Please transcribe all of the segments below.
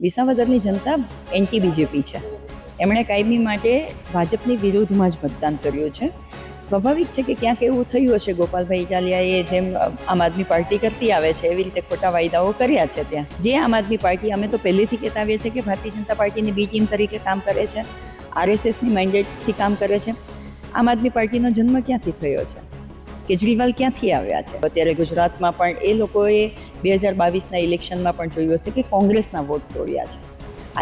વિસાવદરની જનતા anti BJP છે. એમણે કાયમી માટે ભાજપની વિરુદ્ધમાં જ મતદાન કર્યું છે. સ્વાભાવિક છે કે ક્યાંક એવું થયું હશે, ગોપાલભાઈ ઇટાલિયાએ જેમ આમ આદમી પાર્ટી કરતી આવે છે એવી રીતે ખોટા વાયદાઓ કર્યા છે. ત્યાં જે આમ આદમી પાર્ટી, અમે તો પહેલેથી કહેતા આવીએ છીએ કે ભારતીય જનતા પાર્ટીની બી ટીમ તરીકે કામ કરે છે, આરએસએસની મેન્ડેટથી કામ કરે છે. આમ આદમી પાર્ટીનો જન્મ ક્યાંથી થયો છે? કેજરીવાલ ક્યાંથી આવ્યા છે? અત્યારે ગુજરાતમાં પણ એ લોકોએ 2022ના ઇલેક્શનમાં પણ જોયું હશે કે કોંગ્રેસના વોટ તોડ્યા છે.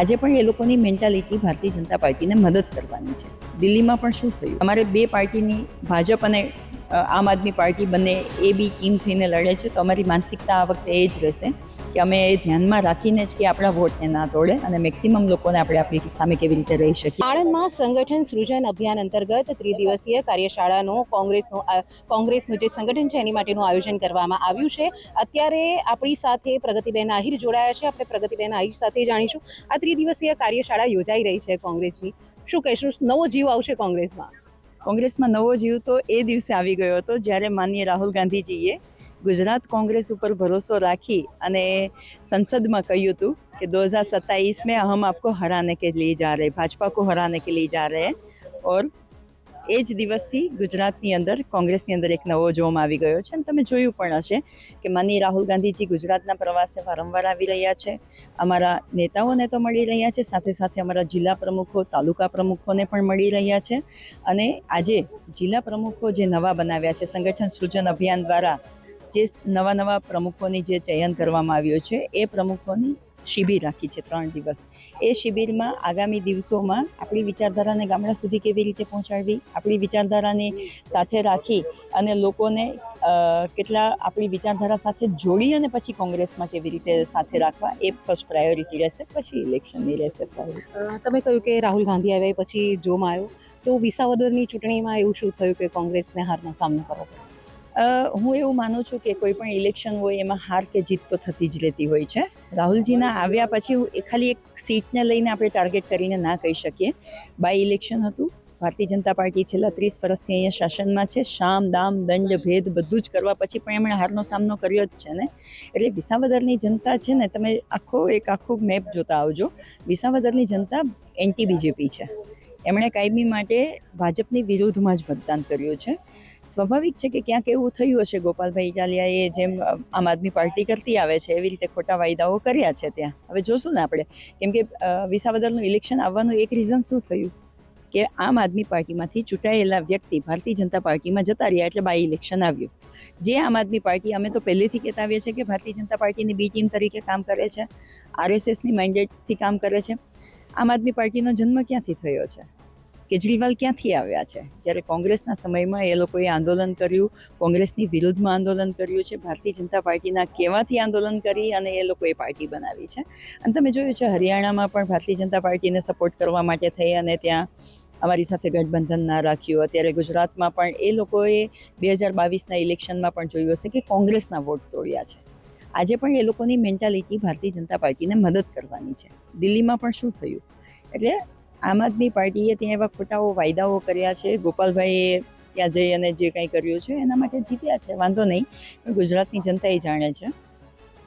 આજે પણ એ લોકોની મેન્ટાલિટી ભારતીય જનતા પાર્ટીને મદદ કરવાની છે. દિલ્હીમાં પણ શું થયું? અમારે બે પાર્ટીની, ભાજપ અને આમ આદમી પાર્ટી બંને એ બી ટીમ થઈને લડે છે, તો અમારી માનસિકતા આ વખતે એ જ રહેશે કે અમે એ ધ્યાનમાં રાખીને જ કે આપણા વોટને ના તોડે અને મેક્સિમમ લોકોને આપણે આપણી સામે કેવી રીતે રહી શકીએ. આણંદમાં સંગઠન સૃજન અભિયાન અંતર્ગત ત્રિદિવસીય કાર્યશાળાનું કોંગ્રેસનું જે સંગઠન છે એની માટેનું આયોજન કરવામાં આવ્યું છે. અત્યારે આપણી સાથે પ્રગતિબેન આહિર જોડાયા છે. આપણે પ્રગતિબેન આહિર સાથે જાણીશું આ ત્રિદિવસીય કાર્યશાળા યોજાઈ રહી છે કોંગ્રેસની. શું કહેશું, નવો જીવ આવશે કોંગ્રેસમાં? કોંગ્રેસમાં નવો જીવ તો એ દિવસે આવી ગયો હતો જ્યારે માનનીય રાહુલ ગાંધીજીએ ગુજરાત કોંગ્રેસ ઉપર ભરોસો રાખી અને સંસદમાં કહ્યું હતું કે 2027 में हम आपको हराने के लिए जा रहे, भाजपा को हराने के लिए जा रहे हैं. और એ જ દિવસથી ગુજરાતની અંદર, કોંગ્રેસની અંદર એક નવો જોમ આવી ગયો છે. અને તમે જોયું પણ હશે કે માનનીય રાહુલ ગાંધીજી ગુજરાતના પ્રવાસે વારંવાર આવી રહ્યા છે. અમારા નેતાઓને તો મળી રહ્યા છે, સાથે સાથે અમારા જિલ્લા પ્રમુખો, તાલુકા પ્રમુખોને પણ મળી રહ્યા છે. અને આજે જિલ્લા પ્રમુખો જે નવા બનાવ્યા છે, સંગઠન સૃજન અભિયાન દ્વારા જે નવા પ્રમુખોની જે ચયન કરવામાં આવ્યું છે, એ પ્રમુખોની શિબિર રાખી છે 3 દિવસ. એ શિબિરમાં આગામી દિવસોમાં આપણી વિચારધારાને ગામડા સુધી કેવી રીતે પહોંચાડવી, આપણી વિચારધારાને સાથે રાખી અને લોકોને કેટલા આપણી વિચારધારા સાથે જોડી અને પછી કોંગ્રેસમાં કેવી રીતે સાથે રાખવા, એ ફર્સ્ટ પ્રાયોરિટી રહેશે. પછી ઇલેક્શનની રહેશે પ્રાયોરિટી. તમે કહ્યું કે રાહુલ ગાંધી આવ્યા પછી જોમ આવ્યો, તો વિસાવદરની ચૂંટણીમાં એવું શું થયું કે કોંગ્રેસને હારનો સામનો કરવો પડ્યો? હું એવું માનું છું કે કોઈ પણ ઇલેક્શન હોય એમાં હાર કે જીત તો થતી જ રહેતી હોય છે. રાહુલજીના આવ્યા પછી ખાલી એક સીટને લઈને આપણે ટાર્ગેટ કરીને ના કહી શકીએ. બાય ઇલેક્શન હતું. ભારતીય જનતા પાર્ટી છેલ્લા 30 વર્ષથી અહીંયા શાસનમાં છે. શામ, દામ, દંડ, ભેદ બધું જ કરવા પછી પણ એમણે હારનો સામનો કર્યો જ છે ને. એટલે વિસાવદરની જનતા છે ને, તમે આખો મેપ જોતા આવજો. વિસાવદરની જનતા એન્ટી બીજેપી છે. એમણે કાયમી માટે ભાજપની વિરુદ્ધમાં જ મતદાન કર્યું છે. સ્વાભાવિક છે કે ક્યાંક એવું થયું હશે, ગોપાલભાઈ ઇટાલિયાએ જેમ આમ આદમી પાર્ટી કરતી આવે છે એવી રીતે ખોટા વાયદાઓ કર્યા છે. ત્યાં હવે જોશું ને આપણે, કેમ કે વિસાવદરનું ઇલેક્શન આવવાનું એક રીઝન શું થયું કે આમ આદમી પાર્ટીમાંથી ચૂંટાયેલા વ્યક્તિ ભારતીય જનતા પાર્ટીમાં જતા રહ્યા, એટલે બાય ઇલેક્શન આવ્યું. જે આમ આદમી પાર્ટી, અમે તો પહેલેથી કહેતા આવીએ છીએ કે ભારતીય જનતા પાર્ટીની બી ટીમ તરીકે કામ કરે છે, આરએસએસની મેન્ડેટથી કામ કરે છે. આમ આદમી પાર્ટીનો જન્મ ક્યાંથી થયો છે? કેજરીવાલ ક્યાંથી આવ્યા છે? જ્યારે કોંગ્રેસના સમયમાં એ લોકોએ આંદોલન કર્યું, કોંગ્રેસની વિરુદ્ધમાં આંદોલન કર્યું છે, ભારતીય જનતા પાર્ટીના કહેવાથી આંદોલન કરી અને એ લોકોએ પાર્ટી બનાવી છે. અને તમે જોયું છે હરિયાણામાં પણ ભારતીય જનતા પાર્ટીને સપોર્ટ કરવા માટે થઈ અને ત્યાં અમારી સાથે ગઠબંધન ના રાખ્યું. અત્યારે ગુજરાતમાં પણ એ લોકોએ 2022ના ઇલેક્શનમાં પણ જોયું હશે કે કોંગ્રેસના વોટ તોડ્યા છે. આજે પણ એ લોકોની મેન્ટાલિટી ભારતીય જનતા પાર્ટીને મદદ કરવાની છે. દિલ્હીમાં પણ શું થયું? એટલે આમ આદમી પાર્ટીએ ત્યાં એવા ખોટાઓ વાયદાઓ કર્યા છે. ગોપાલભાઈએ ત્યાં જઈ અને જે કંઈ કર્યું છે એના માટે જીત્યા છે, વાંધો નહીં. પણ ગુજરાતની જનતા એ જાણે છે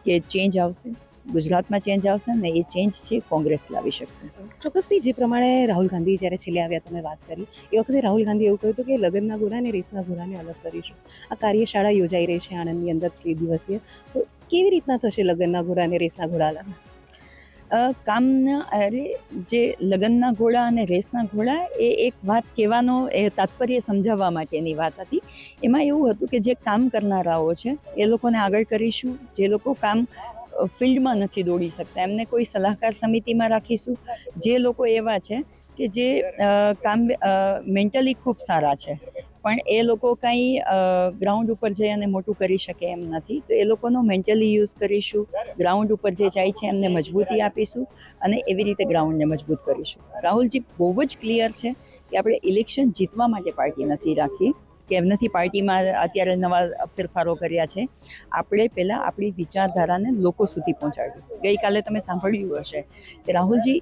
કે ચેન્જ આવશે, ગુજરાતમાં ચેન્જ આવશે ને એ ચેન્જ છે કોંગ્રેસ લાવી શકશે. ચોક્કસથી જે પ્રમાણે રાહુલ ગાંધી જ્યારે છેલ્લે આવ્યા તમે વાત કરી, એ વખતે રાહુલ ગાંધી એવું કહ્યું હતું કે લગ્નના ઘોડા અને રેસના ઘોડાને અલગ કરીશું. આ કાર્યશાળા યોજાઈ રહી છે આણંદની અંદર 3 દિવસીય, તો કેવી રીતના થશે લગ્નના ઘોડા અને રેસના ઘોડા અલગ? જે લગ્નના ઘોડા અને રેસના ઘોડા, એ એક વાત કહેવાનો, એ તાત્પર્ય સમજાવવા માટેની વાત હતી. એમાં એવું હતું કે જે કામ કરનારાઓ છે એ લોકોને આગળ કરીશું. જે લોકો કામ ફિલ્ડમાં નથી દોડી શકતા એમને કોઈ સલાહકાર સમિતિમાં રાખીશું. જે લોકો એવા છે કે જે કામ મેન્ટલી ખૂબ સારા છે પણ એ લોકો કાંઈ ગ્રાઉન્ડ ઉપર જઈ અને મોટું કરી શકે એમ નથી, તો એ લોકોનો મેન્ટલી યુઝ કરીશું. ગ્રાઉન્ડ ઉપર જે જાય છે એમને મજબૂતી આપીશું અને એવી રીતે ગ્રાઉન્ડને મજબૂત કરીશું. રાહુલજી બહુ જ ક્લિયર છે કે આપણે ઇલેક્શન જીતવા માટે પાર્ટી નથી રાખી, કે એમનાથી પાર્ટીમાં અત્યારે નવા ફેરફારો કર્યા છે. આપણે પહેલાં આપણી વિચારધારાને લોકો સુધી પહોંચાડવી. ગઈકાલે તમે સાંભળ્યું હશે કે રાહુલજી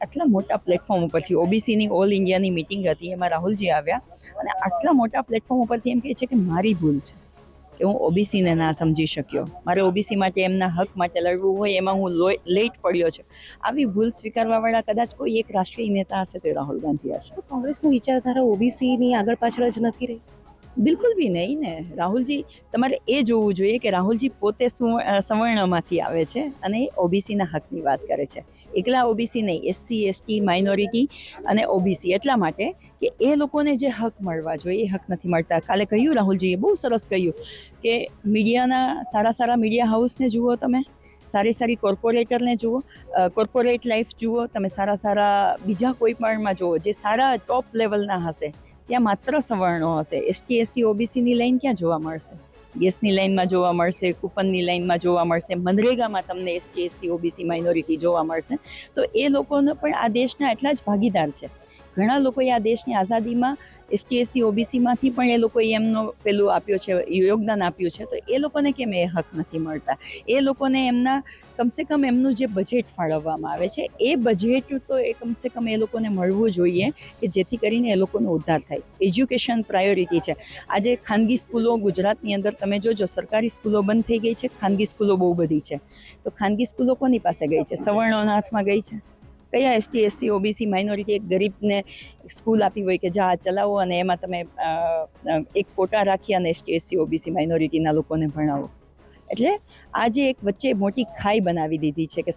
આટલા મોટા પ્લેટફોર્મ ઉપરથી, ઓબીસીની ઓલ ઇન્ડિયાની મિટિંગ હતી, એમાં રાહુલજી આવ્યા અને આટલા મોટા પ્લેટફોર્મ ઉપરથી એમ કહે છે કે મારી ભૂલ છે. કે હું ઓબીસીને ના સમજી શક્યો, મારે ઓબીસી માટે એમના હક માટે લડવું હોય, એમાં હું લેટ પડ્યો છે. આવી ભૂલ સ્વીકારવાવાળા કદાચ કોઈ એક રાષ્ટ્રીય નેતા હશે તો એ રાહુલ ગાંધી હશે. કોંગ્રેસની વિચારધારા ઓબીસીની આગળ પાછળ જ નથી રહી. બિલકુલ બી નહીં ને. રાહુલજી, તમારે એ જોવું જોઈએ કે રાહુલજી પોતે સવર્ણમાંથી આવે છે અને ઓબીસીના હકની વાત કરે છે. એકલા ઓબીસી નહીં, એસસી, એસટી, માઇનોરિટી અને ઓબીસી, એટલા માટે કે એ લોકોને જે હક મળવા જોઈએ એ હક નથી મળતા. કાલે કહ્યું રાહુલજીએ, બહુ સરસ કહ્યું કે મીડિયાના સારા મીડિયા હાઉસને જુઓ, તમે સારી કોર્પોરેટરને જુઓ, કોર્પોરેટ લાઈફ જુઓ, તમે સારા બીજા કોઈ પણમાં જુઓ જે સારા ટોપ લેવલના હશે, ત્યાં માત્ર સવર્ણો હશે. એસટી, એસસી, ઓબીસીની લાઈન ક્યાં જોવા મળશે? ગેસની લાઈનમાં જોવા મળશે, કૂપનની લાઈનમાં જોવા મળશે, મનરેગામાં તમને એસટી, એસસી, ઓબીસી, માઇનોરિટી જોવા મળશે. તો એ લોકોનો પણ આ દેશના એટલા જ ભાગીદાર છે. ઘણા લોકોએ આ દેશની આઝાદીમાં એસટી, એસસી, ઓબીસીમાંથી પણ એ લોકોએ એમનો પેલું આપ્યો છે, યોગદાન આપ્યું છે. તો એ લોકોને કેમ એ હક નથી મળતા? એ લોકોને એમના કમસે કમ એમનું જે બજેટ ફાળવવામાં આવે છે એ બજેટ તો એ કમસે કમ એ લોકોને મળવું જોઈએ કે જેથી કરીને એ લોકોનો ઉદ્ધાર થાય. એજ્યુકેશન પ્રાયોરિટી છે. આજે ખાનગી સ્કૂલો ગુજરાતની અંદર તમે જોજો, સરકારી સ્કૂલો બંધ થઈ ગઈ છે, ખાનગી સ્કૂલો બહુ બધી છે. તો ખાનગી સ્કૂલો કોની પાસે ગઈ છે? સવર્ણોના હાથમાં ગઈ છે. કયા એસટી, એસસી, ઓબીસી, માઇનોરિટી એક ગરીબને સ્કૂલ આપી હોય કે જા ચલાવો અને એમાં તમે એક કોટા રાખી અને એસટી, એસસી, ઓબીસી, માઇનોરિટીના લોકોને ભણાવો? એટલે આજે એક વચ્ચે મોટી ખાઈ બનાવી દીધી છે કે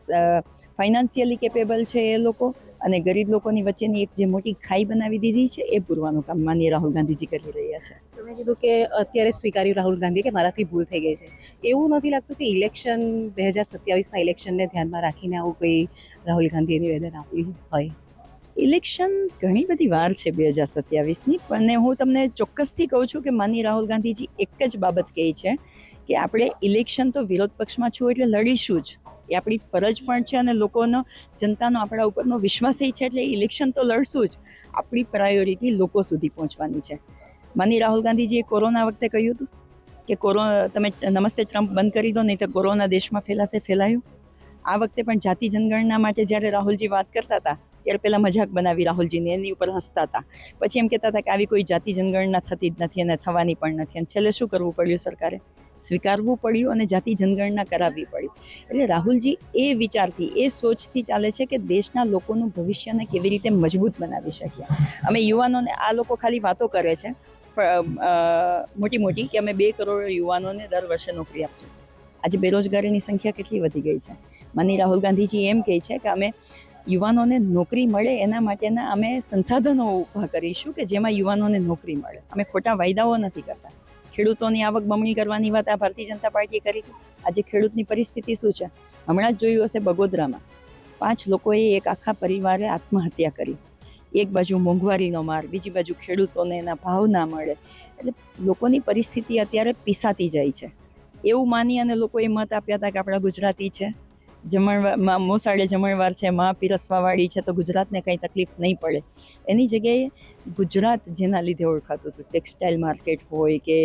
ફાઇનાન્શિયલી કેપેબલ છે એ લોકો અને ગરીબ લોકોની વચ્ચેની એક જે મોટી ખાઈ બનાવી દીધી છે એ પૂરવાનું કામ માનનીય રાહુલ ગાંધીજી કરી રહ્યા છે. તમે કીધું કે અત્યારે સ્વીકાર્યું રાહુલ ગાંધી કે મારાથી ભૂલ થઈ ગઈ છે. એવું નથી લાગતું કે ઇલેક્શન 2027ના ઇલેક્શનને ધ્યાનમાં રાખીને આવું કંઈ રાહુલ ગાંધીએ નિવેદન આપ્યું હોય? ઇલેક્શન ઘણી બધી વાર છે 2027ની, પણ હું તમને ચોક્કસથી કહું છું કે માનનીય રાહુલ ગાંધીજી એક જ બાબત કહે છે કે આપણે ઇલેક્શન તો વિરોધ પક્ષમાં છું એટલે લડીશું જ, એ આપણી ફરજ પણ છે અને લોકોનો, જનતાનો આપણા ઉપરનો વિશ્વાસ છે એટલે ઇલેક્શન તો લડશું જ. આપણી પ્રાયોરિટી લોકો સુધી પહોંચવાની છે. માનનીય રાહુલ ગાંધીજીએ કોરોના વખતે કહ્યું હતું કે તમે નમસ્તે ટ્રમ્પ બંધ કરી દો નહીં તો કોરોના દેશમાં ફેલાયું. આ વખતે પણ જાતિ જનગણના માટે જ્યારે રાહુલજી વાત કરતા હતા ત્યારે પહેલાં મજાક બનાવી રાહુલજીને, એની ઉપર હસતા હતા. પછી એમ કહેતા હતા કે આવી કોઈ જાતિ જનગણના થતી જ નથી અને થવાની પણ નથી. અને છેલ્લે શું કરવું પડ્યું? સરકારે સ્વીકારવું પડ્યું અને જાતિ જનગણના કરાવવી પડી. એટલે રાહુલજી એ વિચારથી, એ સોચથી ચાલે છે કે દેશના લોકોનું ભવિષ્યને કેવી રીતે મજબૂત બનાવી શકીએ. અમે યુવાનોને, આ લોકો ખાલી વાતો કરે છે મોટી કે અમે 2 કરોડ યુવાનોને દર વર્ષે નોકરી આપશું. આજે બેરોજગારીની સંખ્યા કેટલી વધી ગઈ છે? માનનીય રાહુલ ગાંધીજી એમ કહે છે કે અમે યુવાનોને નોકરી મળે એના માટેના અમે સંસાધનો ઊભા કરીશું કે જેમાં યુવાનોને નોકરી મળે. અમે ખોટા વાયદાઓ નથી કરતા. ખેડૂતોની આવક બમણી કરવાની વાત આ ભારતીય જનતા પાર્ટીએ કરી હતી. આજે ખેડૂતની પરિસ્થિતિ શું છે? હમણાં જ જોયું હશે, બગોદરામાં 5 લોકોએ એક આખા પરિવારે આત્મહત્યા કરી. એક બાજુ મોંઘવારીનો માર, બીજી બાજુ ખેડૂતોને એના ભાવ ના મળે. એટલે લોકોની પરિસ્થિતિ અત્યારે પીસાતી જાય છે. એવું માની અને લોકોએ મત આપ્યા હતા કે આપણા ગુજરાતી છે, જમણવાર મોસાળે જમણવાર છે, માં પીરસવાવાળી છે, તો ગુજરાતને કંઈ તકલીફ નહીં પડે. એની જગ્યાએ ગુજરાત જેના લીધે ઓળખાતું હતું, ટેક્સટાઇલ માર્કેટ હોય કે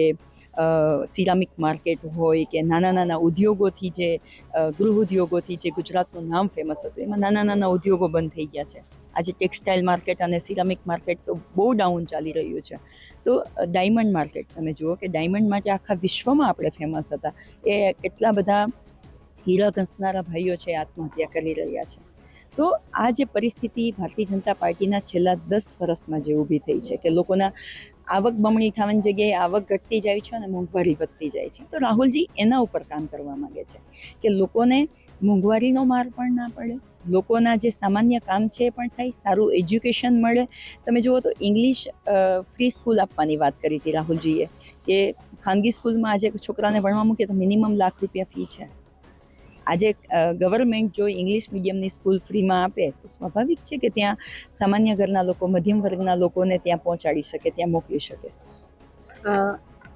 સિરામિક માર્કેટ હોય કે નાના ઉદ્યોગોથી જે ગૃહ ઉદ્યોગોથી જે ગુજરાતનું નામ ફેમસ હતું, એમાં નાના ઉદ્યોગો બંધ થઈ ગયા છે. આજે ટેક્સટાઇલ માર્કેટ અને સિરામિક માર્કેટ તો બહુ ડાઉન ચાલી રહ્યું છે. તો ડાયમંડ માર્કેટ તમે જુઓ કે ડાયમંડ માટે આખા વિશ્વમાં આપણે ફેમસ હતા. એ કેટલા બધા હીરા ઘસનારા ભાઈઓ છે આત્મહત્યા કરી રહ્યા છે. તો આ જે પરિસ્થિતિ ભારતીય જનતા પાર્ટીના છેલ્લા 10 વર્ષમાં જે ઊભી થઈ છે કે લોકોના આવક બમણી થવાની જગ્યાએ આવક ઘટતી જાય છે અને મોંઘવારી વધતી જાય છે. તો રાહુલજી એના ઉપર કામ કરવા માંગે છે કે લોકોને મોંઘવારીનો માર પણ ના પડે, લોકોના જે સામાન્ય કામ છે એ પણ થાય, સારું એજ્યુકેશન મળે. તમે જુઓ તો ઇંગ્લિશ ફ્રી સ્કૂલ આપવાની વાત કરી હતી રાહુલજીએ કે ખાનગી સ્કૂલમાં આજે છોકરાને ભણવા મૂકે તો મિનિમમ ₹1,00,000 ફી છે. આજે ગવર્મેન્ટ જો ઇંગ્લિશ મીડિયમની સ્કૂલ ફ્રીમાં આપે તો સ્વાભાવિક છે કે ત્યાં સામાન્ય ઘરના લોકો, મધ્યમ વર્ગના લોકોને ત્યાં પહોંચાડી શકે, ત્યાં મોકલી શકે.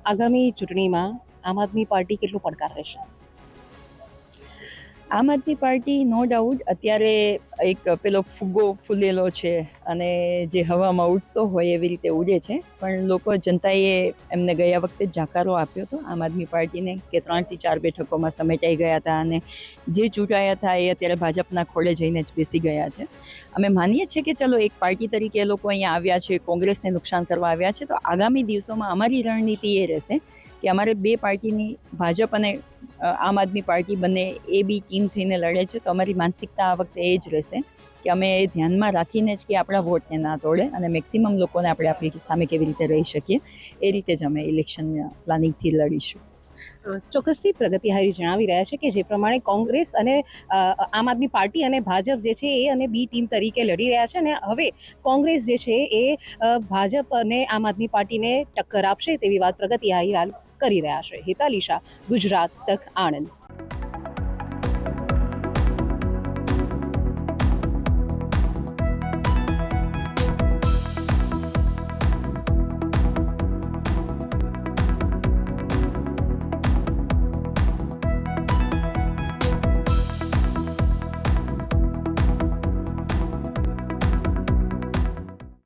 આગામી ચૂંટણીમાં આમ આદમી પાર્ટી કેટલું પડકાર રહેશે? આમ આદમી પાર્ટી નો ડાઉટ અત્યારે એક પેલો ફુગ્ગો ફૂલેલો છે અને જે હવામાં ઉડતો હોય એવી રીતે ઉડે છે. પણ જનતાએ એમને ગયા વખતે જ જાકારો આપ્યો હતો આમ આદમી પાર્ટીને કે 3 થી 4 બેઠકોમાં સમેટાઈ ગયા હતા અને જે ચૂંટાયા હતા એ અત્યારે ભાજપના ખોળે જઈને જ બેસી ગયા છે. અમે માનીએ છીએ કે ચલો એક પાર્ટી તરીકે એ લોકો અહીંયા આવ્યા છે, કોંગ્રેસને નુકસાન કરવા આવ્યા છે, તો આગામી દિવસોમાં અમારી રણનીતિ એ રહેશે કે અમારે બે પાર્ટીની, ભાજપ અને આમ આદમી પાર્ટી બંને એ બી ટીમ થઈને લડે છે, તો અમારી માનસિકતા આ વખતે એ જ રહેશે કે અમે એ ધ્યાનમાં રાખીને જ કે આપણા વોટને ના તોડે અને મેક્સિમમ લોકોને આપણે આપણી સામે કેવી રીતે રહી શકીએ એ રીતે જ અમે ઇલેક્શન પ્લાનિંગથી લડીશું. ચોક્કસથી પ્રગતિ હારી જણાવી રહ્યા છે કે જે પ્રમાણે કોંગ્રેસ અને આમ આદમી પાર્ટી અને ભાજપ જે છે એ અને બી ટીમ તરીકે લડી રહ્યા છે અને હવે કોંગ્રેસ જે છે એ ભાજપ અને આમ આદમી પાર્ટીને ટક્કર આપશે તેવી વાત પ્રગતિ હારી હાલ કરી રહ્યા છે. હેતાલી શાહ, ગુજરાત તક, આણંદ.